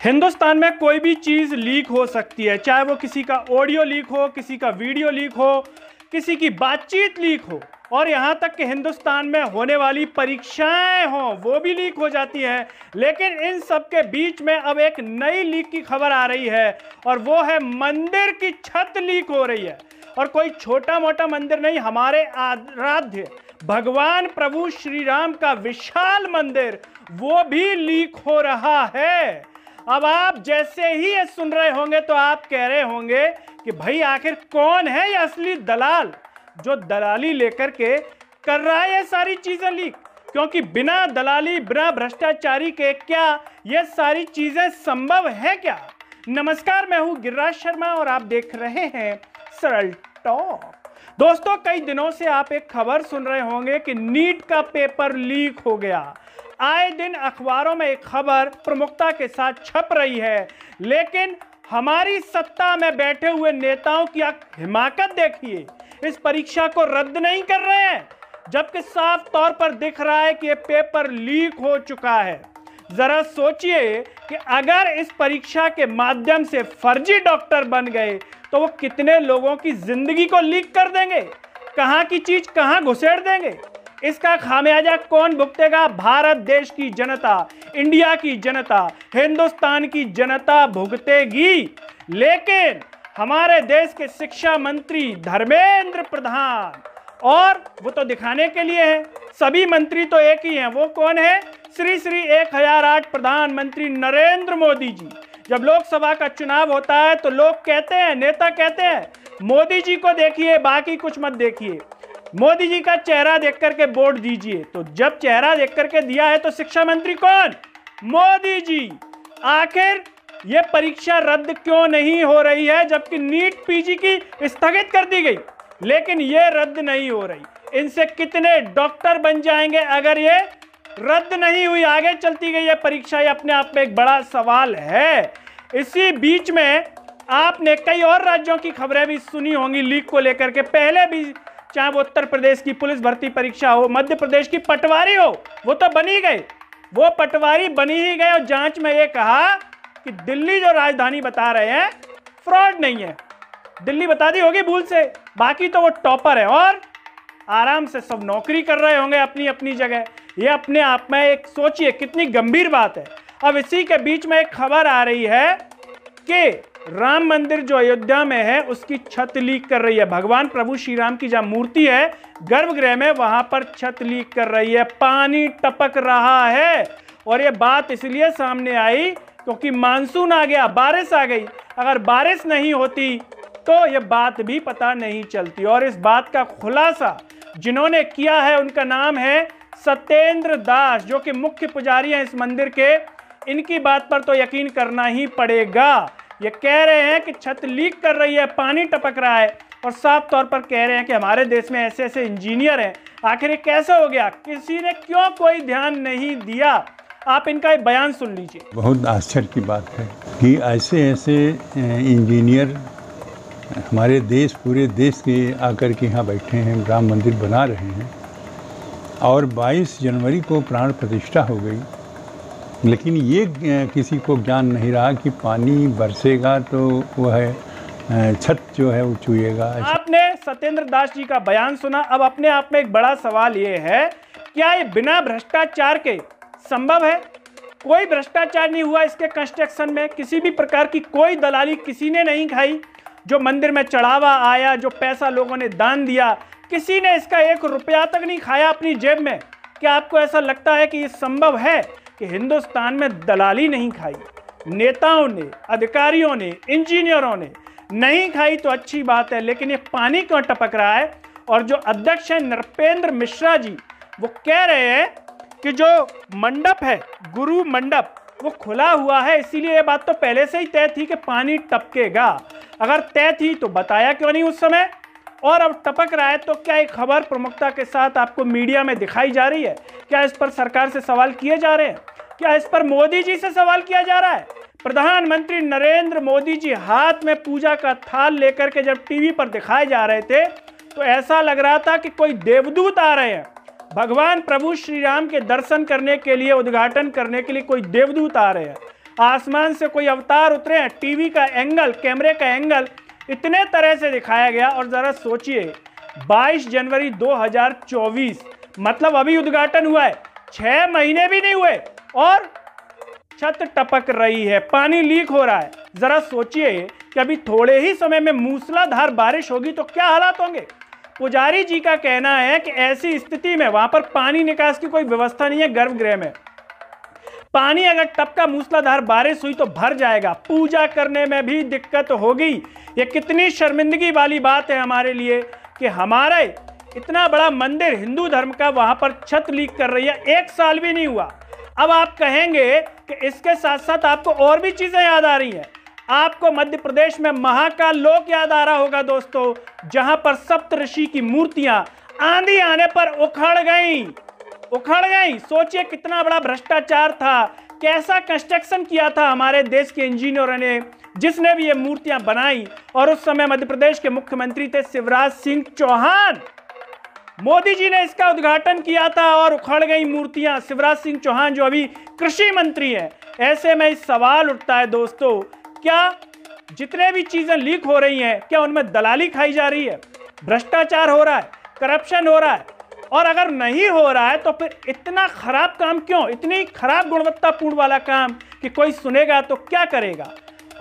हिंदुस्तान में कोई भी चीज़ लीक हो सकती है, चाहे वो किसी का ऑडियो लीक हो, किसी का वीडियो लीक हो, किसी की बातचीत लीक हो, और यहाँ तक कि हिंदुस्तान में होने वाली परीक्षाएं हों वो भी लीक हो जाती हैं। लेकिन इन सब के बीच में अब एक नई लीक की खबर आ रही है और वो है मंदिर की छत लीक हो रही है। और कोई छोटा मोटा मंदिर नहीं, हमारे आराध्य भगवान प्रभु श्री राम का विशाल मंदिर वो भी लीक हो रहा है। अब आप जैसे ही ये सुन रहे होंगे तो आप कह रहे होंगे कि भाई आखिर कौन है ये असली दलाल जो दलाली लेकर के कर रहा है ये सारी चीजें लीक, क्योंकि बिना दलाली बिना भ्रष्टाचारी के क्या ये सारी चीजें संभव है क्या। नमस्कार, मैं हूं गिरिराज शर्मा और आप देख रहे हैं सरल टॉक। दोस्तों, कई दिनों से आप एक खबर सुन रहे होंगे कि नीट का पेपर लीक हो गया। आए दिन अखबारों में एक खबर प्रमुखता के साथ छप रही है, लेकिन हमारी सत्ता में बैठे हुए नेताओं की हिमाकत देखिए, इस परीक्षा को रद्द नहीं कर रहे हैं, जबकि साफ तौर पर दिख रहा है कि यह पेपर लीक हो चुका है। जरा सोचिए कि अगर इस परीक्षा के माध्यम से फर्जी डॉक्टर बन गए तो वो कितने लोगों की जिंदगी को लीक कर देंगे, कहां की चीज कहां घुसेड़ देंगे। इसका खामियाजा कौन भुगतेगा? भारत देश की जनता, इंडिया की जनता, हिंदुस्तान की जनता भुगतेगी। लेकिन हमारे देश के शिक्षा मंत्री धर्मेंद्र प्रधान, और वो तो दिखाने के लिए है, सभी मंत्री तो एक ही हैं, वो कौन है? श्री 1008 प्रधानमंत्री नरेंद्र मोदी जी। जब लोकसभा का चुनाव होता है तो लोग कहते हैं, नेता कहते हैं, मोदी जी को देखिए बाकी कुछ मत देखिए, मोदी जी का चेहरा देख करके वोट दीजिए। तो जब चेहरा देख करके दिया है तो शिक्षा मंत्री कौन? मोदी जी। आखिर ये परीक्षा रद्द क्यों नहीं हो रही है, जबकि नीट पीजी की स्थगित कर दी गई, लेकिन ये रद्द नहीं हो रही। इनसे कितने डॉक्टर बन जाएंगे अगर ये रद्द नहीं हुई, आगे चलती गई ये परीक्षा? ये अपने आप में एक बड़ा सवाल है। इसी बीच में आपने कई और राज्यों की खबरें भी सुनी होंगी लीक को लेकर के। पहले भी, चाहे वो उत्तर प्रदेश की पुलिस भर्ती परीक्षा हो, मध्य प्रदेश की पटवारी हो, वो तो बनी गए, वो पटवारी बनी ही गए। और जांच में ये कहा कि दिल्ली जो राजधानी बता रहे हैं फ्रॉड नहीं है, दिल्ली बता दी होगी भूल से, बाकी तो वो टॉपर है और आराम से सब नौकरी कर रहे होंगे अपनी अपनी जगह। ये अपने आप में एक सोचिए कितनी गंभीर बात है। अब इसी के बीच में एक खबर आ रही है कि राम मंदिर जो अयोध्या में है उसकी छत लीक कर रही है। भगवान प्रभु श्री राम की जहां मूर्ति है गर्भगृह में, वहां पर छत लीक कर रही है, पानी टपक रहा है। और ये बात इसलिए सामने आई क्योंकि मानसून आ गया, बारिश आ गई। अगर बारिश नहीं होती तो ये बात भी पता नहीं चलती। और इस बात का खुलासा जिन्होंने किया है उनका नाम है सत्येंद्र दास, जो कि मुख्य पुजारी हैं इस मंदिर के। इनकी बात पर तो यकीन करना ही पड़ेगा। ये कह रहे हैं कि छत लीक कर रही है, पानी टपक रहा है, और साफ तौर पर कह रहे हैं कि हमारे देश में ऐसे ऐसे इंजीनियर हैं। आखिर ये कैसे हो गया? किसी ने क्यों कोई ध्यान नहीं दिया? आप इनका एक बयान सुन लीजिए। बहुत आश्चर्य की बात है कि ऐसे ऐसे इंजीनियर हमारे देश, पूरे देश के आकर के यहाँ बैठे हैं, राम मंदिर बना रहे हैं, और 22 जनवरी को प्राण प्रतिष्ठा हो गई। लेकिन ये किसी को ज्ञान नहीं रहा कि पानी बरसेगा तो वह छत जो है वो चुएगा। आपने सत्येंद्र दास जी का बयान सुना। अब अपने आप में एक बड़ा सवाल ये है, क्या ये बिना भ्रष्टाचार के संभव है? कोई भ्रष्टाचार नहीं हुआ इसके कंस्ट्रक्शन में, किसी भी प्रकार की कोई दलाली किसी ने नहीं खाई। जो मंदिर में चढ़ावा आया, जो पैसा लोगों ने दान दिया, किसी ने इसका 1 रुपया तक नहीं खाया अपनी जेब में। क्या आपको ऐसा लगता है कि ये संभव है कि हिंदुस्तान में दलाली नहीं खाई? नेताओं ने, अधिकारियों ने, इंजीनियरों ने नहीं खाई तो अच्छी बात है, लेकिन ये पानी क्यों टपक रहा है? और जो अध्यक्ष है नृपेंद्र मिश्रा जी, वो कह रहे हैं कि जो मंडप है, गुरु मंडप, वो खुला हुआ है, इसीलिए ये बात तो पहले से ही तय थी कि पानी टपकेगा। अगर तय थी तो बताया क्यों नहीं उस समय? और अब टपक रहा है तो क्या एक खबर प्रमुखता के साथ आपको मीडिया में दिखाई जा रही है? क्या इस पर सरकार से सवाल किए जा रहे हैं? क्या इस पर मोदी जी से सवाल किया जा रहा है? प्रधानमंत्री नरेंद्र मोदी जी हाथ में पूजा का थाल लेकर के जब टीवी पर दिखाए जा रहे थे तो ऐसा लग रहा था कि कोई देवदूत आ रहे हैं, भगवान प्रभु श्री राम के दर्शन करने के लिए, उद्घाटन करने के लिए कोई देवदूत आ रहे हैं। आसमान से कोई अवतार उतरे हैं, टीवी का एंगल, कैमरे का एंगल इतने तरह से दिखाया गया। और जरा सोचिए 22 जनवरी 2024, मतलब अभी उद्घाटन हुआ है, 6 महीने भी नहीं हुए और छत टपक रही है, पानी लीक हो रहा है। जरा सोचिए कि अभी थोड़े ही समय में मूसलाधार बारिश होगी तो क्या हालात होंगे। पुजारी जी का कहना है कि ऐसी स्थिति में वहां पर पानी निकास की कोई व्यवस्था नहीं है। गर्भगृह में पानी अगर टपका मूसलाधार बारिश हुई तो भर जाएगा, पूजा करने में भी दिक्कत होगी। ये कितनी शर्मिंदगी वाली बात है हमारे लिए कि हमारे इतना बड़ा मंदिर हिंदू धर्म का, वहां पर छत लीक कर रही है, 1 साल भी नहीं हुआ। अब आप कहेंगे कि इसके साथ साथ आपको और भी चीजें याद आ रही हैं। आपको मध्य प्रदेश में महाकाल लोक याद आ रहा होगा दोस्तों, जहां पर सप्तऋषि की मूर्तियां आंधी आने पर उखड़ गईं। सोचिए कितना बड़ा भ्रष्टाचार था, कैसा कंस्ट्रक्शन किया था हमारे देश के इंजीनियरों ने, जिसने भी ये मूर्तियां बनाई। और उस समय मध्य प्रदेश के मुख्यमंत्री थे शिवराज सिंह चौहान। मोदी जी ने इसका उद्घाटन किया था और उखड़ गई मूर्तियां। शिवराज सिंह चौहान जो अभी कृषि मंत्री हैं। ऐसे में इस सवाल उठता है दोस्तों, क्या जितने भी चीजें लीक हो रही हैं, क्या उनमें दलाली खाई जा रही है, भ्रष्टाचार हो रहा है, करप्शन हो रहा है? और अगर नहीं हो रहा है तो फिर इतना खराब काम क्यों, इतनी खराब गुणवत्तापूर्ण वाला काम कि कोई सुनेगा तो क्या करेगा।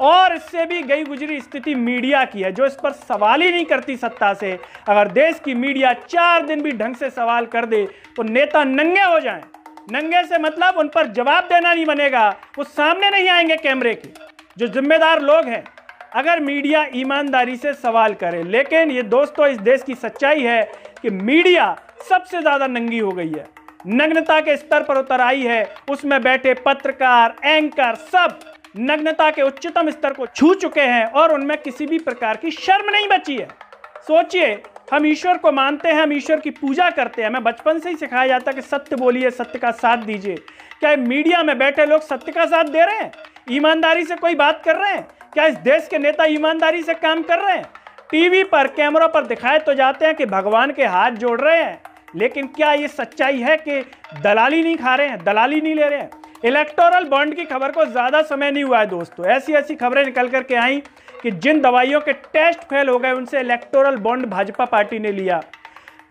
और इससे भी गई गुजरी स्थिति मीडिया की है, जो इस पर सवाल ही नहीं करती सत्ता से। अगर देश की मीडिया 4 दिन भी ढंग से सवाल कर दे तो नेता नंगे हो जाएं। नंगे से मतलब उन पर जवाब देना नहीं बनेगा, वो सामने नहीं आएंगे कैमरे के जो जिम्मेदार लोग हैं, अगर मीडिया ईमानदारी से सवाल करे। लेकिन ये दोस्तों इस देश की सच्चाई है कि मीडिया सबसे ज्यादा नंगी हो गई है, नग्नता के स्तर पर उतर आई है। उसमें बैठे पत्रकार, एंकर सब नग्नता के उच्चतम स्तर को छू चुके हैं और उनमें किसी भी प्रकार की शर्म नहीं बची है। सोचिए, हम ईश्वर को मानते हैं, हम ईश्वर की पूजा करते हैं, हमें बचपन से ही सिखाया जाता है कि सत्य बोलिए, सत्य का साथ दीजिए। क्या मीडिया में बैठे लोग सत्य का साथ दे रहे हैं? ईमानदारी से कोई बात कर रहे हैं? क्या इस देश के नेता ईमानदारी से काम कर रहे हैं? टीवी पर, कैमरों पर दिखाए तो जाते हैं कि भगवान के हाथ जोड़ रहे हैं, लेकिन क्या ये सच्चाई है कि दलाली नहीं खा रहे हैं, दलाली नहीं ले रहे हैं? इलेक्टोरल बॉन्ड की खबर को ज्यादा समय नहीं हुआ है दोस्तों, ऐसी खबरें निकल करके आई कि जिन दवाइयों के टेस्ट फेल हो गए उनसे इलेक्टोरल बॉन्ड भाजपा पार्टी ने लिया।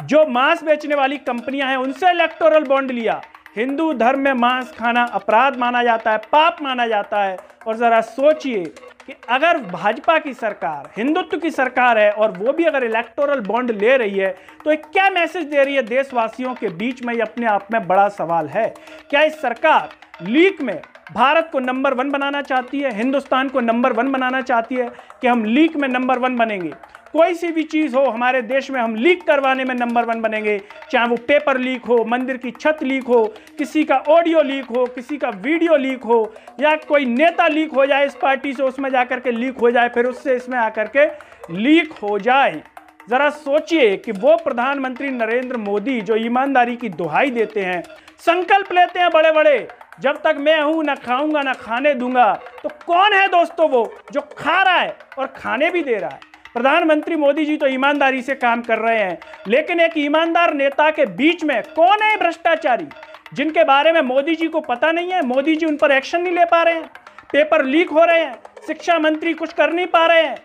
जो मांस बेचने वाली कंपनियां हैं उनसे इलेक्टोरल बॉन्ड लिया। हिंदू धर्म में मांस खाना अपराध माना जाता है, पाप माना जाता है। और जरा सोचिए कि अगर भाजपा की सरकार हिंदुत्व की सरकार है और वो भी अगर इलेक्टोरल बॉन्ड ले रही है तो एक क्या मैसेज दे रही है देशवासियों के बीच में? ये अपने आप में बड़ा सवाल है। क्या इस सरकार लीक में भारत को नंबर 1 बनाना चाहती है, हिंदुस्तान को नंबर 1 बनाना चाहती है कि हम लीक में नंबर 1 बनेंगे? कोई सी भी चीज हो हमारे देश में हम लीक करवाने में नंबर 1 बनेंगे, चाहे वो पेपर लीक हो, मंदिर की छत लीक हो, किसी का ऑडियो लीक हो, किसी का वीडियो लीक हो, या कोई नेता लीक हो जाए इस पार्टी से, उसमें जाकर के लीक हो जाए, फिर उससे इसमें आकर के लीक हो जाए। जरा सोचिए कि वो प्रधानमंत्री नरेंद्र मोदी जो ईमानदारी की दुहाई देते हैं, संकल्प लेते हैं बड़े बड़े, जब तक मैं हूं ना खाऊंगा ना खाने दूंगा, तो कौन है दोस्तों वो जो खा रहा है और खाने भी दे रहा है? प्रधानमंत्री मोदी जी तो ईमानदारी से काम कर रहे हैं, लेकिन एक ईमानदार नेता के बीच में कौन है भ्रष्टाचारी जिनके बारे में मोदी जी को पता नहीं है? मोदी जी उन पर एक्शन नहीं ले पा रहे हैं, पेपर लीक हो रहे हैं, शिक्षा मंत्री कुछ कर नहीं पा रहे हैं,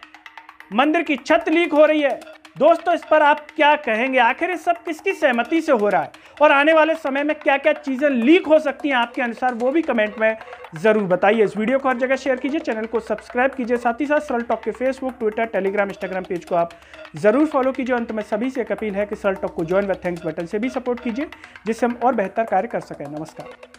मंदिर की छत लीक हो रही है। दोस्तों, इस पर आप क्या कहेंगे? आखिर ये सब किसकी सहमति से हो रहा है और आने वाले समय में क्या क्या चीजें लीक हो सकती हैं आपके अनुसार, वो भी कमेंट में जरूर बताइए। इस वीडियो को हर जगह शेयर कीजिए, चैनल को सब्सक्राइब कीजिए, साथ ही साथ सरल टॉक के Facebook, Twitter, Telegram, Instagram page को आप जरूर फॉलो कीजिए। अंत में सभी से एक अपील है कि सरल टॉक को ज्वाइन व थैंक्स बटन से भी सपोर्ट कीजिए, जिससे हम और बेहतर कार्य कर सकें। नमस्कार।